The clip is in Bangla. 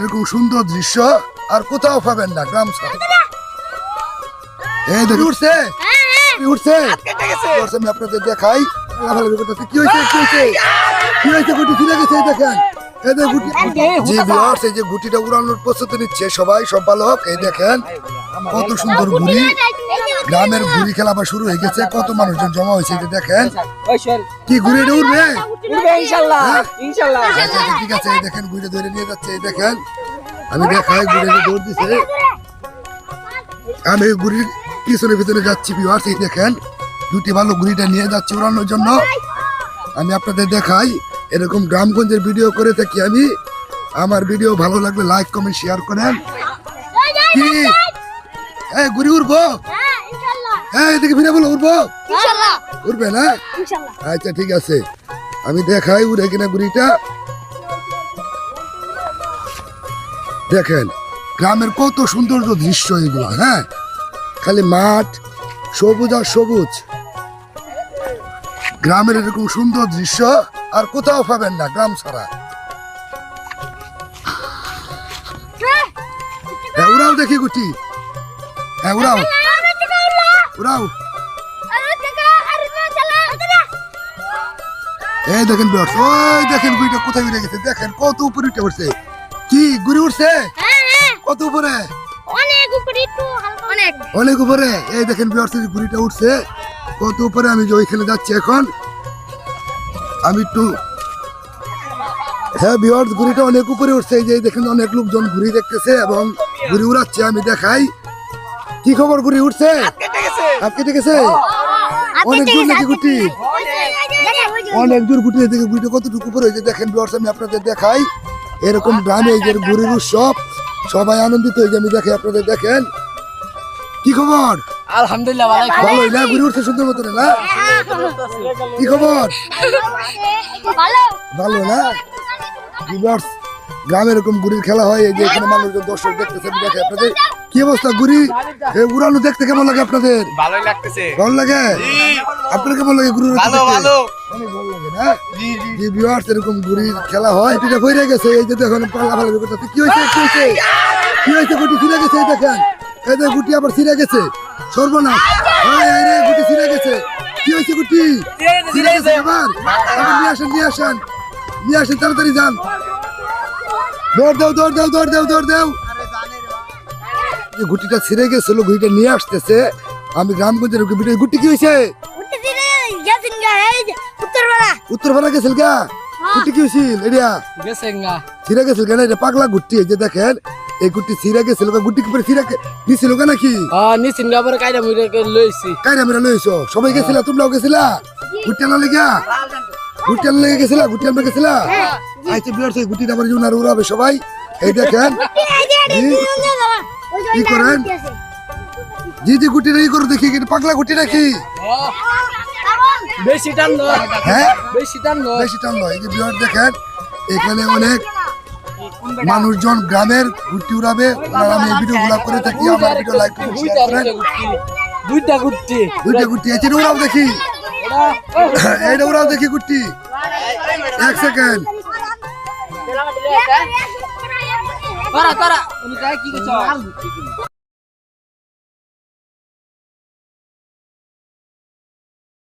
এরকম সুন্দর দৃশ্য আর কোথাও পাবেন না গ্রাম ছাড়া। এই দেখুন উঠছে উঠছে আমি আপনাদের দেখাই। কি হয়েছে কি হয়েছে কি হয়েছে গুটি ফিরে গেছে দেখেন। এই যে গুটি জি ভিউয়ার্স এই যে গুটিটা উড়ানোর প্রস্তুতি নিচ্ছে সবাই সব বালক। এই দেখেন কত সুন্দর গুড়ি, গ্রামের গুড়ি খেলা আবার শুরু হয়ে গেছে। কত মানুষজন জমা হয়েছে যে দেখেন কি গুড়ি উঠবে ইনশাআল্লাহ ইনশাআল্লাহ। ঠিক আছে এই দেখেন গুড়ি ধরে নিয়ে যাচ্ছে। এই দেখেন আমি দেখাই গুড়ি দৌড় দিছে। আমি গুড়ির পিছনে ভিতরে যাচ্ছি ভিউয়ার্স। এই দেখেন দুটি ভালো গুড়িটা নিয়ে যাচ্ছি উড়ানোর জন্য। আমি আপনাদের দেখাই এরকম গ্রামগঞ্জের ভিডিও করে থাকি আমি। আমার ভিডিও ভালো লাগলে লাইক কমেন্ট শেয়ার করেন। কি এই গুড়ি উড়বো? হ্যাঁ এদিকে ফিরে বলো উড়বো উড়বে না? আচ্ছা ঠিক আছে আমি দেখাই উড়ে কিনা গুড়িটা। দেখেন গ্রামের কত সৌন্দর্য দৃশ্য এগুলো। হ্যাঁ খালি মাঠ সবুজ আর সবুজ। গ্রামের এরকম সুন্দর দৃশ্য আর কোথাও পাবেন না গ্রাম ছাড়া। উড়াও দেখি গুটি। হ্যাঁ উড়াও উড়াও। এই দেখেন ওই দেখেন গুড়িটা কোথায় উড়ে গেছে। দেখেন কত উপরে উঠে উঠছে। কি গুড়ি উঠছে কত উপরে? অনেক উপরে। এই দেখেন গুড়িটা উঠছে কত উপরে। আমি যে ওইখানে যাচ্ছি এখন। আমি একটু হ্যাঁ ভিউয়ার্স গুড়িটা অনেক উপরে উঠছে। এই যে দেখেন অনেক লোকজন ঘুরি দেখতেছে এবং ঘুরি উড়াচ্ছে। আমি দেখাই কি খবর ঘুরি উঠছে হাত কেটে গেছে অনেক দূর নাকি গুটি? অনেক দূর গুটি থেকে গুটিটা কতটুকু উপরে হয়েছে দেখেন ভিউয়ার্স। আমি আপনাদের দেখাই এরকম গ্রামে এই যে ঘুরির উৎসব সবাই আনন্দিত হয়ে আমি দেখে আপনাদের দেখেন। কি খবর? আলহামদুলিল্লাহ ভালোই না? ঘুরে উঠছে সুন্দর মতো না? কি খবর? ভালো না? গ্রামে এরকম গুড়ির খেলা হয়। এই যে এখানে মানুষজন দর্শক দেখতেছে দেখে আপনাদের কি অবস্থা। গুড়ি উড়ানো দেখতে কেমন লাগে আপনাদের? ভালোই লাগতেছে। ভালো লাগে? আপনার কেমন লাগে গুড়ি? ভালো ভালো অনেক ভালো লাগে না? জি ভিউয়ার্স এরকম গুড়ির খেলা হয়। এটা হয়ে গেছে এই যে দেখুন পাল্লা ভালো করতেছে। কি হয়েছে কি হয়েছে কি হয়েছে? গুটি ফিরে গেছে। এই দেখেন এই যে গুটি আবার ছিঁড়ে গেছে। সর্বনাশ গুটি ছিঁড়ে গেছে। কি হয়েছে গুটি ছিঁড়ে গেছে আবার? আবার নিয়ে আসেন নিয়ে আসেন নিয়ে আসেন তাড়াতাড়ি যান। দৌড় দাও দৌড় দাও দৌড় দাও দৌড় দাও। যে গুটিটা ছিঁড়ে গেছিল গুটিটা নিয়ে আসতেছে। আমি গ্রামগঞ্জের গুটি কি হয়েছে? উত্তরপাড়া গেছিল গা? গুটি কি হয়েছিল? এটা ছিঁড়ে গেছিল কেন? এটা পাগলা গুটি। এই যে দেখেন এই গুটি ছিঁড়ে গেছিল। গুটি কি করে ছিঁড়ে নিছিল কেন নাকি? কাইরা মেরা লইছো সবাই গেছিলা? তোমরাও গেছিলা গুটি আনা লেগা? গুটি আনা লেগে গেছিলা? গুটি আনবে গেছিলা? আচ্ছা বিয়ার সেই গুটিটা আবার উনার উড়াবে সবাই। এই দেখেন কি করেন জি জি গুটিটা ই করে দেখি পাগলা গুটি নাকি? বেশি টান নয়। হ্যাঁ বেশি টান নয় বেশি টান নয়। এই যে বিয়ার দেখেন এখানে অনেক মানুষজন গ্রামের গুটি উড়াবে। আমি এই ভিডিওগুলো করে থাকি। আমার ভিডিও লাইক করুন শেয়ার করেন। দুইটা গুটি দুইটা গুটি আছে উড়াও দেখি। এইটা উড়াও দেখি গুটি। এক সেকেন্ড করা করা উনি কি করছ?